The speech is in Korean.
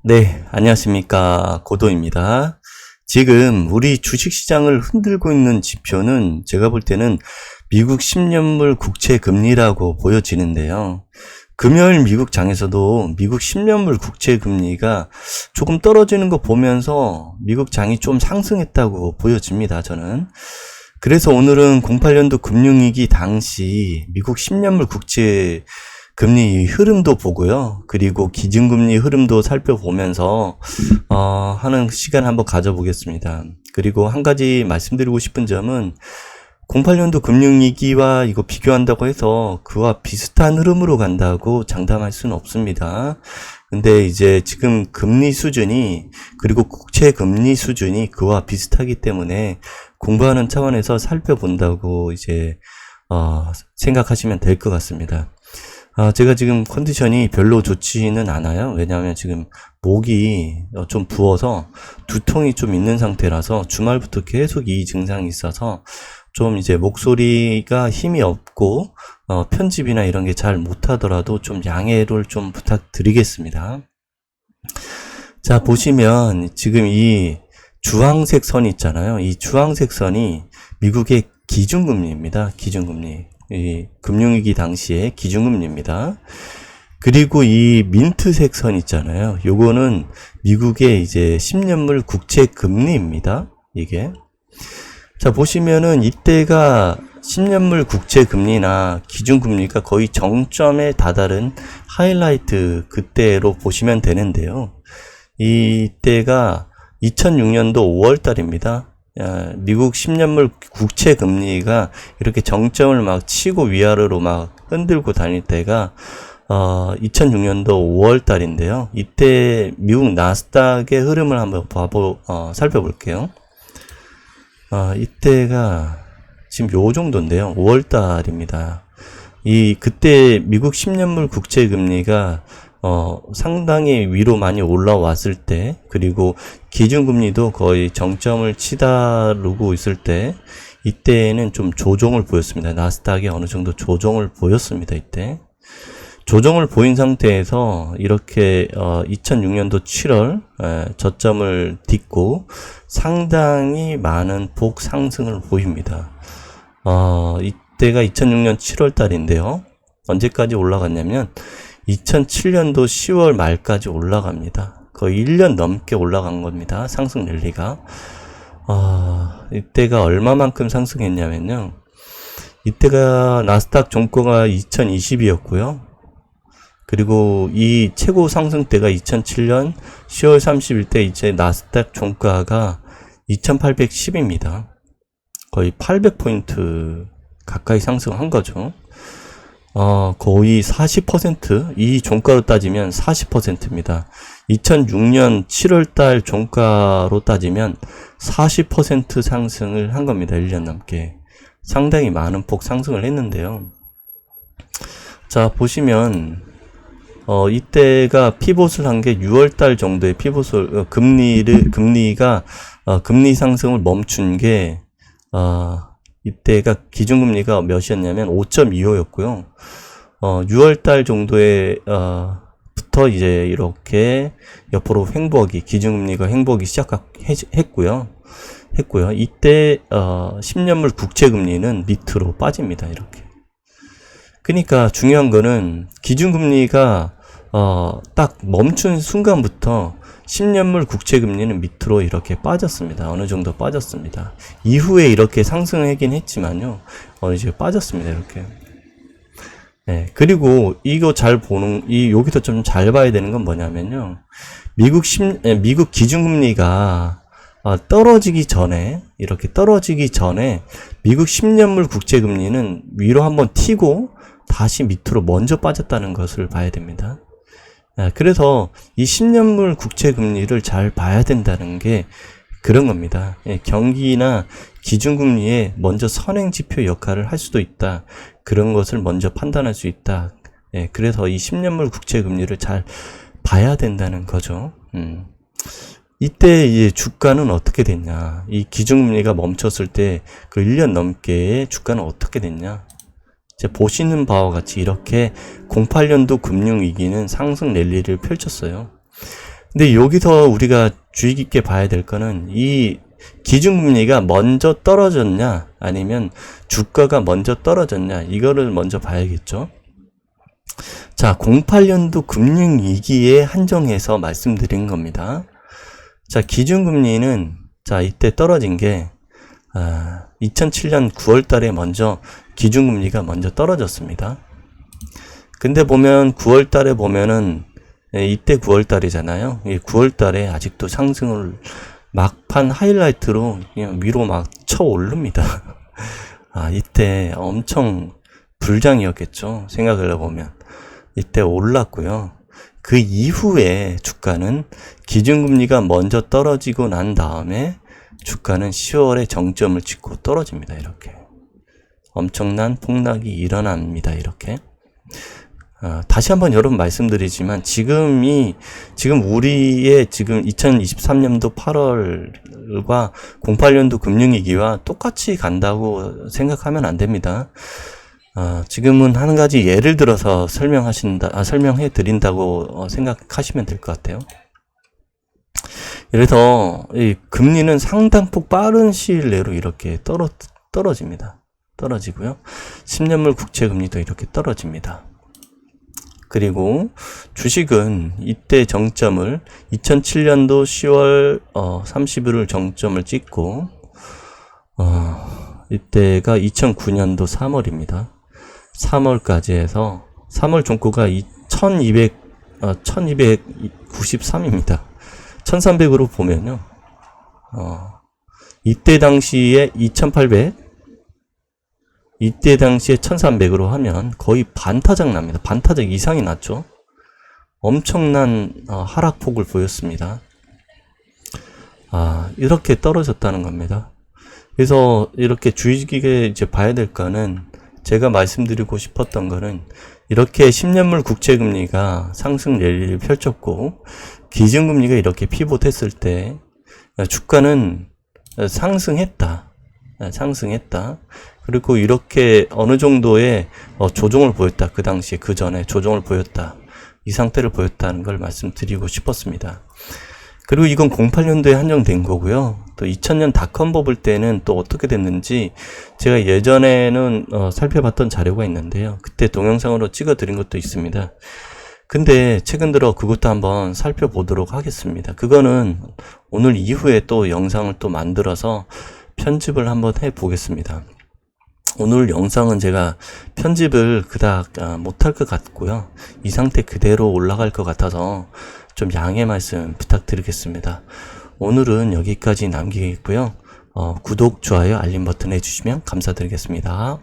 네, 안녕하십니까. 고도입니다. 지금 우리 주식시장을 흔들고 있는 지표는 제가 볼 때는 미국 10년물 국채 금리라고 보여지는데요. 금요일 미국 장에서도 미국 10년물 국채 금리가 조금 떨어지는 거 보면서 미국 장이 좀 상승했다고 보여집니다, 저는. 그래서 오늘은 08년도 금융위기 당시 미국 10년물 국채 금리 흐름도 보고요. 그리고 기준금리 흐름도 살펴보면서 하는 시간 한번 가져보겠습니다. 그리고 한 가지 말씀드리고 싶은 점은 08년도 금융위기와 이거 비교한다고 해서 그와 비슷한 흐름으로 간다고 장담할 수는 없습니다. 근데 이제 지금 금리 수준이 그리고 국채 금리 수준이 그와 비슷하기 때문에 공부하는 차원에서 살펴본다고 이제 생각하시면 될 것 같습니다. 제가 지금 컨디션이 별로 좋지는 않아요. 왜냐하면 지금 목이 좀 부어서 두통이 좀 있는 상태라서 주말부터 계속 이 증상이 있어서 좀 이제 목소리가 힘이 없고 편집이나 이런 게 잘 못하더라도 좀 양해를 좀 부탁드리겠습니다. 자, 보시면 지금 이 주황색 선이 있잖아요. 이 주황색 선이 미국의 기준금리입니다. 기준금리. 이 금융위기 당시의 기준금리입니다. 그리고 이 민트색 선 있잖아요. 요거는 미국의 이제 10년물 국채 금리입니다. 이게. 자, 보시면은 이때가 10년물 국채 금리나 기준금리가 거의 정점에 다다른 하이라이트 그때로 보시면 되는데요. 이때가 2006년도 5월 달입니다. 미국 10년물 국채 금리가 이렇게 정점을 막 치고 위아래로 막 흔들고 다닐 때가 2006년도 5월 달인데요. 이때 미국 나스닥의 흐름을 한번 살펴볼게요. 이때가 지금 요 정도인데요. 5월 달입니다. 그때 미국 10년물 국채 금리가 상당히 위로 많이 올라왔을 때, 그리고 기준금리도 거의 정점을 치다르고 있을 때, 이때는 좀 조정을 보였습니다. 나스닥이 어느 정도 조정을 보였습니다. 이때. 조정을 보인 상태에서 이렇게 2006년도 7월 저점을 딛고 상당히 많은 폭 상승을 보입니다. 이때가 2006년 7월 달인데요. 언제까지 올라갔냐면 2007년도 10월 말까지 올라갑니다. 거의 1년 넘게 올라간 겁니다. 상승 랠리가. 이때가 얼마만큼 상승했냐면요. 이때가 나스닥 종가가 2020이었고요. 그리고 이 최고 상승 때가 2007년 10월 30일 때 이제 나스닥 종가가 2810입니다. 거의 800포인트 가까이 상승한 거죠. 거의 40%, 이 종가로 따지면 40%입니다. 2006년 7월달 종가로 따지면 40% 상승을 한 겁니다. 1년 넘게. 상당히 많은 폭 상승을 했는데요. 자, 보시면, 이때가 피봇을 한 게 6월달 정도의 피봇을, 금리가, 금리 상승을 멈춘 게, 이때가 기준금리가 몇이었냐면 5.25였고요. 6월달 정도에 부터 이제 이렇게 옆으로 기준금리가 횡보하기 시작했고요. 이때 10년물 국채금리는 밑으로 빠집니다. 이렇게. 그러니까 중요한 거는 기준금리가 딱 멈춘 순간부터 10년물 국채금리는 밑으로 이렇게 빠졌습니다. 어느 정도 빠졌습니다. 이후에 이렇게 상승하긴 했지만요. 어느 정도 빠졌습니다. 이렇게. 네. 그리고 이거 여기서 좀 잘 봐야 되는 건 뭐냐면요. 미국 기준금리가 떨어지기 전에 미국 10년물 국채금리는 위로 한번 튀고 다시 밑으로 먼저 빠졌다는 것을 봐야 됩니다. 그래서 이 10년물 국채 금리를 잘 봐야 된다는 게 그런 겁니다. 경기나 기준금리에 먼저 선행지표 역할을 할 수도 있다. 그런 것을 먼저 판단할 수 있다. 그래서 이 10년물 국채 금리를 잘 봐야 된다는 거죠. 이때 이제 주가는 어떻게 됐냐. 이 기준금리가 멈췄을 때 그 1년 넘게 주가는 어떻게 됐냐. 보시는 바와 같이 이렇게 08년도 금융위기는 상승 랠리를 펼쳤어요. 근데 여기서 우리가 주의 깊게 봐야 될 거는 이 기준금리가 먼저 떨어졌냐 아니면 주가가 먼저 떨어졌냐 이거를 먼저 봐야겠죠. 자, 08년도 금융위기에 한정해서 말씀드린 겁니다. 자, 기준금리는 자 이때 떨어진 게 2007년 9월 달에 먼저 기준금리가 먼저 떨어졌습니다. 근데 보면 9월 달에 보면은 이때 9월 달이잖아요. 9월 달에 아직도 상승을 막판 하이라이트로 그냥 위로 막 쳐 오릅니다. 이때 엄청 불장이었겠죠. 생각을 해보면. 이때 올랐고요. 그 이후에 주가는 기준금리가 먼저 떨어지고 난 다음에 주가는 10월에 정점을 찍고 떨어집니다. 이렇게. 엄청난 폭락이 일어납니다. 이렇게. 다시 한번 여러분 말씀드리지만 지금 우리의 지금 2023년도 8월과 08년도 금융위기와 똑같이 간다고 생각하면 안 됩니다. 지금은 한 가지 예를 들어서 설명해 드린다고 생각하시면 될 것 같아요. 그래서 이 금리는 상당폭 빠른 시일 내로 이렇게 떨어집니다. 떨어지고요. 10년물 국채 금리도 이렇게 떨어집니다. 그리고 주식은 이때 정점을 2007년도 10월 30일 정점을 찍고 이때가 2009년도 3월입니다. 3월까지 해서 3월 종가가 1293입니다. 1300으로 보면요. 이때 당시에 2800 이때 당시에 1300으로 하면 거의 반타작 납니다. 반타작 이상이 났죠. 엄청난 하락폭을 보였습니다. 이렇게 떨어졌다는 겁니다. 그래서 이렇게 주의 깊게 이제 봐야 될 거는 제가 말씀드리고 싶었던 거는 이렇게 10년물 국채금리가 상승 랠리를 펼쳤고 기준금리가 이렇게 피봇했을 때 주가는 상승했다. 그리고 이렇게 어느 정도의 조정을 보였다. 그 당시에 그 전에 조정을 보였다. 이 상태를 보였다는 걸 말씀드리고 싶었습니다. 그리고 이건 08년도에 한정된 거고요. 또 2000년 닷컴 버블 때는 또 어떻게 됐는지 제가 예전에는 살펴봤던 자료가 있는데요. 그때 동영상으로 찍어드린 것도 있습니다. 근데 최근 들어 그것도 한번 살펴보도록 하겠습니다. 그거는 오늘 이후에 또 영상을 또 만들어서 편집을 한번 해보겠습니다. 오늘 영상은 제가 편집을 그닥 못할 것 같고요. 이 상태 그대로 올라갈 것 같아서 좀 양해 말씀 부탁드리겠습니다. 오늘은 여기까지 남기겠고요. 구독, 좋아요, 알림 버튼 해주시면 감사드리겠습니다.